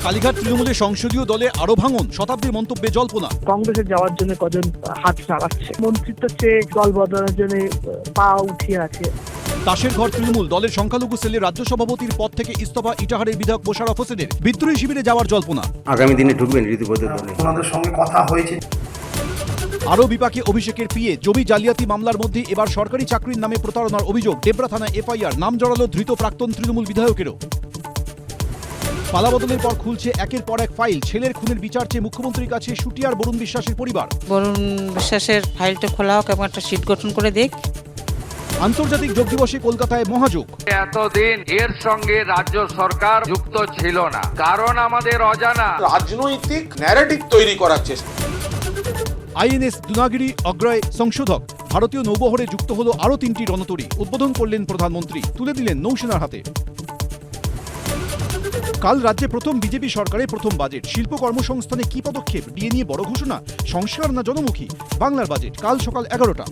কালীঘাট তৃণমূলের সংসদীয় দলে আরো ভাঙন, শতাব্দীর মন্তব্যে জল্পনা। কংগ্রেসে যাওয়ার জন্য কজন হাত চালাচ্ছে, মন্ত্রিত্ব চেয়ে দল বদলানোর জন্য পা উঠিয়ে আছে। তাসের ঘর তৃণমূল দলের সংখ্যালঘু সেলের রাজ্য সভাপতির পদ থেকে ইস্তফা ইটাহারের বিধায়ক মোশাররফ হোসেনের। বিদ্রোহী শিবিরে যাওয়ার জল্পনা। আগামী দিনে ঢুকবেন ঋতুপর্ণ দলে। ওনাদের সঙ্গে কথা হয়েছে। আরও বিপাকে অভিষেকের পিএ। জমি জালিয়াতি মামলার মধ্যে এবার সরকারি চাকরির নামে প্রতারণার অভিযোগ। ডেবরা থানায় এফআইআর। নাম জড়ালো ধৃত প্রাক্তন তৃণমূল বিধায়কেরও। পালাবদলের পর খুলছে একের পর এক ফাইল। ছেলের খুনের বিচার চেয়ে মুখ্যমন্ত্রীর কাছে শুটিয়ার বরুণ বিশ্বাসের পরিবার। বরুণ বিশ্বাসের ফাইলটা খোলা হোক এবং একটা সিট গঠন করে দেখ। আন্তর্জাতিক যোগ দিবসে কলকাতায় মহাযোগ। এতদিন এর সঙ্গে রাজ্য সরকার যুক্ত ছিল না, কারণ আমাদের অজানা রাজনৈতিক ন্যারেটিভ তৈরি করার চেষ্টা। আইএনএস দুনাগিরি অগ্রয় সংশোধক। ভারতীয় নৌবহরে যুক্ত হলো আরও 3টি রণতরী। উদ্বোধন করলেন প্রধানমন্ত্রী, তুলে দিলেন নৌসেনার হাতে। কাল রাজ্যে প্রথম বিজেপি সরকারের প্রথম বাজেট। শিল্প কর্মসংস্থানে কি পদক্ষেপ, ডিএ নিয়ে বড় ঘোষণা, সংস্কার না জনমুখী? বাংলার বাজেট কাল সকাল 11টা।